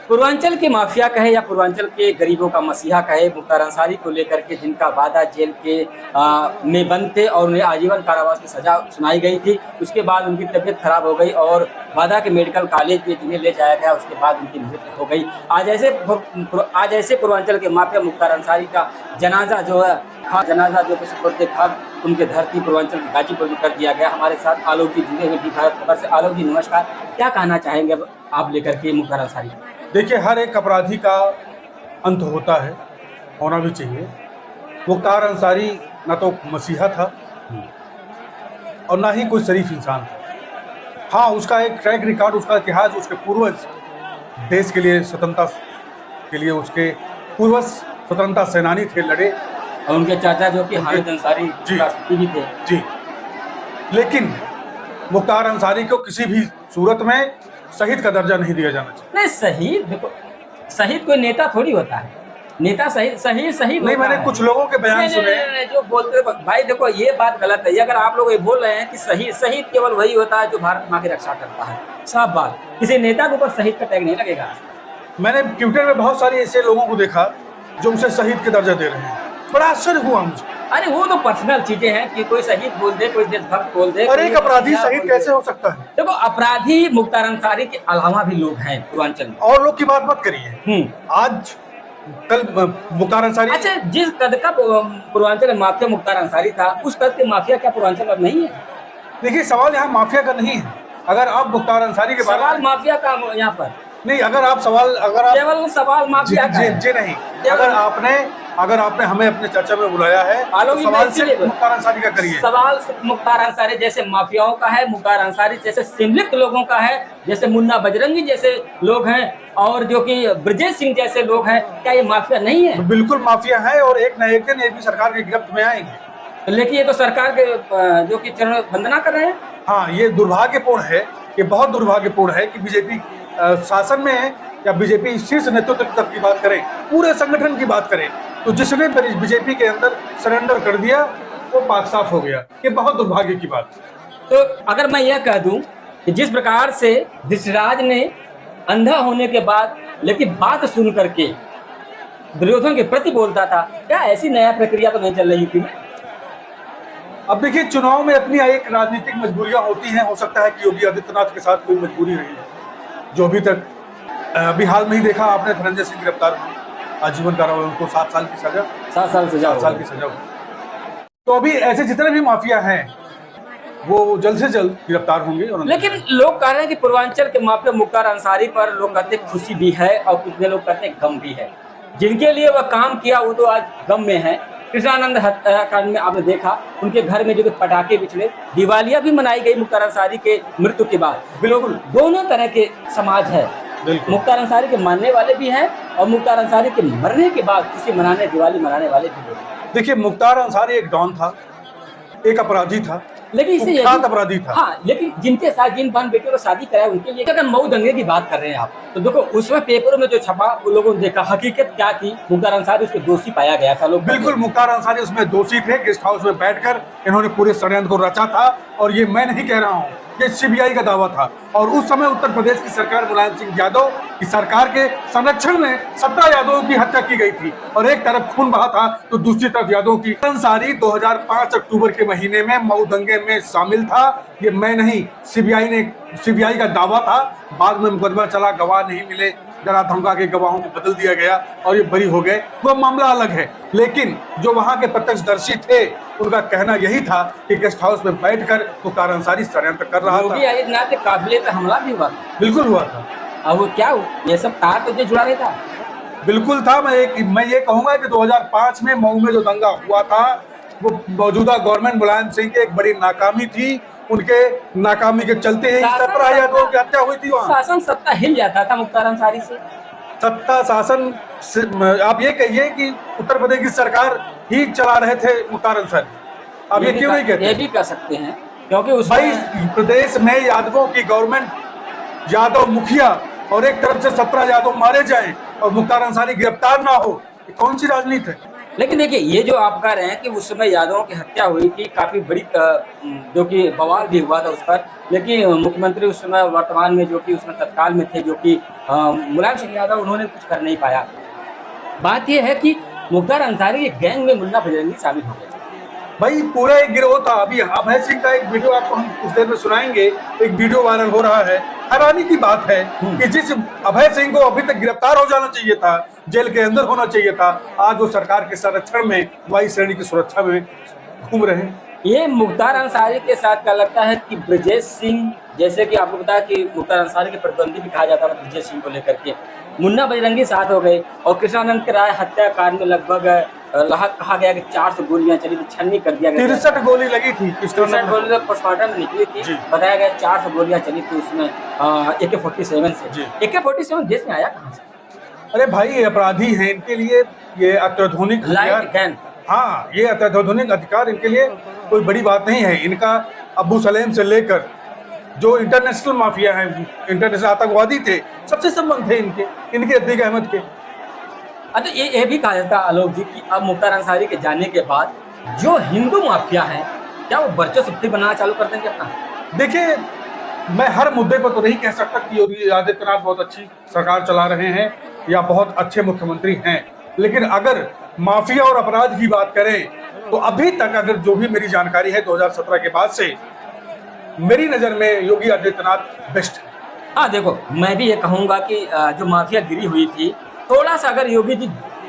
पूर्वांचल के माफिया कहे या पूर्वांचल के गरीबों का मसीहा कहे, मुख्तार अंसारी को लेकर के जिनका वादा जेल के में बंद थे और उन्हें आजीवन कारावास की सजा सुनाई गई थी, उसके बाद उनकी तबीयत खराब हो गई और वादा के मेडिकल कॉलेज में जिन्हें ले जाया गया उसके बाद उनकी मृत्यु हो गई। आज ऐसे पूर्वांचल के माफिया मुख्तार अंसारी का जनाजा जो है जनाजा जो सुपुर्द खाक उनके धरती पूर्वांचल के गाजीपुर में कर दिया गया। हमारे साथ आलोक जी जुड़े हुए भारत खबर से। आलोक जी नमस्कार, क्या कहना चाहेंगे अब आप लेकर के मुख्तार अंसारी? देखिए, हर एक अपराधी का अंत होता है, होना भी चाहिए। मुख्तार अंसारी ना तो मसीहा था और ना ही कोई शरीफ इंसान था। हाँ, उसका एक ट्रैक रिकॉर्ड, उसका इतिहास, उसके पूर्वज देश के लिए स्वतंत्रता के लिए उसके पूर्वज स्वतंत्रता सेनानी थे, लड़े। और उनके चाचा जो कि हामिद अंसारी राष्ट्रपति भी थे। जी, लेकिन मुख्तार अंसारी को किसी भी सूरत में शहीद का दर्जा नहीं दिया जाना चाहिए। नहीं, शहीद देखो, शहीद कोई नेता थोड़ी होता है। नेता शहीद नहीं, मैंने कुछ लोगों के बयान सुने जो बोलते भाई देखो ये बात गलत है। अगर आप लोग ये बोल रहे हैं कि शहीद केवल वही होता है जो भारत माँ की रक्षा करता है, साफ बात, किसी नेता के ऊपर शहीद का टैग नहीं लगेगा। मैंने ट्विटर में बहुत सारे ऐसे लोगों को देखा जो उसे शहीद के दर्जा दे रहे हैं। बड़ा आश्चर्य हुआ मुझे। अरे वो तो पर्सनल चीजें हैं कि कोई शहीद बोल दे, कोई देशभक्त बोल दे। और एक अपराधी शहीद कैसे हो सकता है? देखो, अपराधी मुख्तार अंसारी के अलावा भी लोग हैं पूर्वांचल में। और लोग की बात मत करिए। आज कल मुख्तार अंसारी, अच्छा, जिस कद का पूर्वांचल माफिया मुख्तार अंसारी था, उस कद के माफिया क्या पूर्वांचल में नहीं है? देखिए, सवाल यहाँ माफिया का नहीं है। अगर आप मुख्तार अंसारी के बारे में माफिया का यहाँ पर नहीं, अगर आप केवल सवाल माफिया का है। जी नहीं, अगर आपने हमें अपने चर्चा में बुलाया है तो सवाल सिर्फ मुख्तार अंसारी का करिए। सवाल मुख्तार अंसारी जैसे माफियाओं का है, मुख्तार अंसारी जैसे संलिप्त लोगों का है, जैसे मुन्ना बजरंगी जैसे लोग हैं और जो कि ब्रजेश सिंह जैसे लोग हैं। क्या ये माफिया नहीं है? बिल्कुल माफिया है और एक न एक दिन ये भी सरकार की गिरफ्त में आएंगे। लेकिन ये तो सरकार के जो कि चरण वंदना कर रहे हैं। हाँ, ये दुर्भाग्यपूर्ण है, ये बहुत दुर्भाग्यपूर्ण है कि बीजेपी शासन में है या बीजेपी शीर्ष नेतृत्व तक की बात करें, पूरे संगठन की बात करें, तो जिसने बीजेपी के अंदर सरेंडर कर दिया वो पाक साफ हो गया। ये बहुत दुर्भाग्य की बात। तो अगर मैं यह कह दूं कि जिस प्रकार से धृतराज ने अंधा होने के बाद लेकिन बात सुन करके दुर्योधन के प्रति बोलता था, क्या ऐसी नया प्रक्रिया तो नहीं चल रही यूपी में? अब देखिए, चुनाव में अपनी एक राजनीतिक मजबूरियां होती हैं। हो सकता है कि योगी आदित्यनाथ के साथ कोई मजबूरी रही है जो अभी तक अभी हाल में ही देखा आपने, धनंजय सिंह गिरफ्तार हुए, आजीवन कारावास, उनको 7 साल की सजा, 7 साल सजा हुई। तो अभी ऐसे जितने भी माफिया हैं वो जल्द से जल्द गिरफ्तार होंगे। लेकिन लोग कह रहे हैं कि पूर्वांचल के माफिया मुख्तार अंसारी पर लोग कहते खुशी भी है और कितने लोग कहते गम भी है। जिनके लिए वह काम किया वो तो आज गम में है। कृष्णानंद हत्याकांड में आपने देखा, उनके घर में जो पटाखे बिछड़े, दिवालियां भी मनाई गई मुख्तार अंसारी के मृत्यु के बाद। बिल्कुल दोनों तरह के समाज है। मुख्तार अंसारी के मानने वाले भी हैं और मुख्तार अंसारी के मरने के बाद खुशी मनाने, दिवाली मनाने वाले भी लोग। देखिए, मुख्तार अंसारी एक डॉन था, एक अपराधी था, लेकिन इससे अपराधी था। हाँ, लेकिन जिनके साथ जिन बहन बेटियों को शादी कराया उनके लिए अगर मऊ दंगे की बात कर रहे हैं आप, तो देखो उसमें पेपरों में जो छपा वो लोगों ने देखा, हकीकत क्या थी, मुख्तार अंसारी उसके दोषी पाया गया था। लोग बिल्कुल मुख्तार अंसारी उसमें दोषी थे। गेस्ट हाउस में बैठकर इन्होंने पूरे षड्यंत्र को रचा था और ये मैं नहीं कह रहा हूँ, ये सीबीआई का दावा था। और उस समय उत्तर प्रदेश की सरकार, मुलायम सिंह यादव की सरकार के संरक्षण में 17 यादवों की हत्या की गई थी और एक तरफ खून बहा था तो दूसरी तरफ यादवों की। अंसारी 2005 अक्टूबर के महीने में मऊ दंगे में शामिल था। ये मैं नहीं, सीबीआई का दावा था। बाद में मुकदमा चला, गवाह नहीं मिले, डरा धमका के गवाहों को बदल दिया गया और ये बरी हो गए। वो मामला अलग है। लेकिन जो वहां के प्रत्यक्षदर्शी थे उनका कहना यही था कि गेस्ट हाउस में बैठकर मुख्तार अंसारी षड्यंत्र कर रहा था। आदित्यनाथ के काफिले पे हमला भी हुआ। बिल्कुल हुआ था। अब वो क्या ये सब तार तो जुड़ा रहता? बिल्कुल था। मैं ये कहूंगा कि 2005 में मऊ में जो दंगा हुआ था वो मौजूदा गवर्नमेंट मुलायम सिंह की एक बड़ी नाकामी थी। उनके नाकामी के चलते ही 17 यादवों की हत्या हुई थी। वहाँ शासन सत्ता हिल जाता था मुख्तार अंसारी से। सत्ता शासन से, आप ये कहिए कि उत्तर प्रदेश की सरकार ही चला रहे थे मुख्तार अंसारी। आप ये क्यों नहीं कहते? ये भी कह सकते हैं क्योंकि उस भाई प्रदेश में यादवों की गवर्नमेंट, यादव मुखिया, और एक तरफ से 17 यादव मारे जाएं और मुख्तार अंसारी गिरफ्तार ना हो, कौन सी राजनीति है? लेकिन देखिए ये जो आप कह रहे हैं कि उस समय यादवों की हत्या हुई थी, काफी बड़ी जो कि बवाल भी हुआ था उस पर, लेकिन मुख्यमंत्री उस समय वर्तमान में जो कि उसमें तत्काल में थे, जो कि मुलायम सिंह यादव, उन्होंने कुछ कर नहीं पाया। बात यह है कि मुख्तार अंसारी के गैंग में मुन्ना बजरंगी शामिल हो गए थे। भाई पूरा एक गिरोह था। अभी अभय सिंह का एक वीडियो आपको हम कुछ देर में सुनाएंगे, एक वीडियो वायरल हो रहा है। हैरानी की बात है कि जिस अभय सिंह को अभी तक गिरफ्तार हो जाना चाहिए था, जेल के अंदर होना चाहिए था, आज वो सरकार के संरक्षण में, वायु श्रेणी की सुरक्षा में घूम रहे हैं। ये मुख्तार अंसारी के साथ क्या लगता है कि ब्रजेश सिंह, जैसे कि आपको पता है कि मुख्तार अंसारी के प्रतिद्वंदी भी कहा जाता था ब्रजेश सिंह को लेकर के, मुन्ना बजरंगी साथ हो गए और कृष्णानंद के राय हत्याकांड में लगभग कहा गया कि 400 गोलियां चली थी, छन्नी कर दिया गया। 63 गोली लगी थी। 63 गोली तो पोस्टमार्टम में निकली थी, बताया गया 400 गोलियां चली थी उसमें AK-47 से। AK-47 देश में आया कहाँ से? अरे भाई ये अपराधी हैं, इनके लिए ये अत्याधुनिक लाइट गन। हाँ, ये अत्याधुनिक अधिकार इनके लिए कोई बड़ी बात नहीं है। इनका अब्बू सलेम से लेकर जो इंटरनेशनल माफिया है, इंटरनेशनल आतंकवादी थे, सबसे संबंध थे इनके अतीक अहमद के। अच्छा ये भी कहा जाता है आलोक जी कि अब मुख्तार अंसारी के जाने के बाद जो हिंदू माफिया है, क्या वो वर्चस्व बनाना चालू कर देंगे अपना? देखिए, मैं हर मुद्दे पर तो नहीं कह सकता कि योगी आदित्यनाथ बहुत अच्छी सरकार चला रहे हैं या बहुत अच्छे मुख्यमंत्री हैं, लेकिन अगर माफिया और अपराध की बात करें तो अभी तक अगर जो भी मेरी जानकारी है 2017 के बाद से मेरी नजर में योगी आदित्यनाथ बेस्ट है। हाँ देखो, मैं भी ये कहूंगा कि जो माफिया गिरी हुई थी, थोड़ा सा अगर योगी जी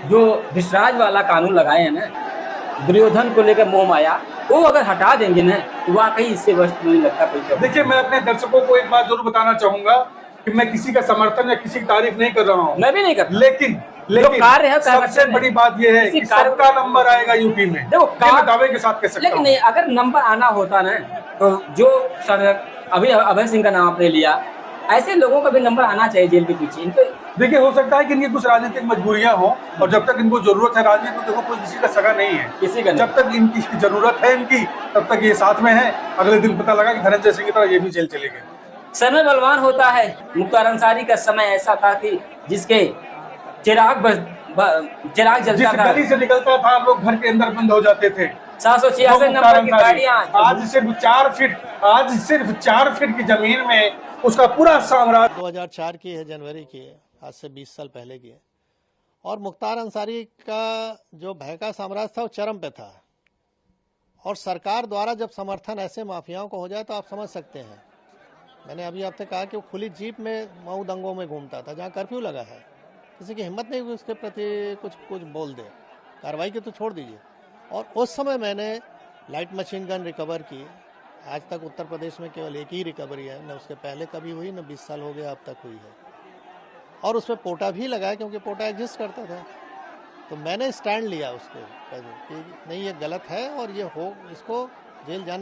जो विश्राज वाला कानून लगाए हैं ना, दुर्योधन को लेकर मोह माया, वो अगर हटा देंगे ना तो वाकई इससे वस्त नहीं लगता कोई। देखिए, मैं अपने दर्शकों को एक बात जरूर बताना चाहूंगा कि मैं किसी का समर्थन या किसी की तारीफ नहीं कर रहा हूँ, मैं भी नहीं करता, लेकिन कार्य है, सबसे बड़ी बात यह है कि सबका नंबर आएगा यूपी में। देखो, मैं दावे के साथ कह सकता हूं। लेकिन नहीं, अगर नंबर आना होता ना तो जो अभी अभय सिंह का नाम आपने लिया, ऐसे लोगों का भी नंबर आना चाहिए जेल के पीछे। इनको देखिए, हो सकता है कि इनकी कुछ राजनीतिक मजबूरियां हो, और जब तक इनको जरूरत है राजनीति, तो देखो कोई किसी का सगा नहीं है, किसी का। जब तक इनकी जरूरत है इनकी, तब तक ये साथ में है। अगले दिन पता लगा कि धनंजय सिंह की तरह ये भी जेल चले गए। समय बलवान होता है। मुख्तार अंसारी का समय ऐसा था कि जिसके चिराग जलता था, गली से निकलता था, लोग घर के अंदर बंद हो जाते थे। 786 नंबर की गाड़ियां, आज सिर्फ 4 फीट की जमीन में उसका पूरा साम्राज्य। 2004 की है, जनवरी की है, आज से 20 साल पहले की है। और मुख्तार अंसारी का जो भय का साम्राज्य था वो चरम पे था, और सरकार द्वारा जब समर्थन ऐसे माफियाओं को हो जाए तो आप समझ सकते हैं। मैंने अभी आपसे कहा कि वो खुली जीप में मऊ दंगों में घूमता था, जहाँ कर्फ्यू लगा है, किसी की हिम्मत नहीं हुई उसके प्रति कुछ बोल दे, कार्रवाई की तो छोड़ दीजिए। और उस समय मैंने लाइट मशीन गन रिकवर की। आज तक उत्तर प्रदेश में केवल एक ही रिकवरी है, न उसके पहले कभी हुई, न 20 साल हो गया अब तक हुई है। और उसमें पोटा भी लगाया, क्योंकि पोटा एग्जिस्ट करता था। तो मैंने स्टैंड लिया उसके कि नहीं, ये गलत है और ये इसको जेल जाना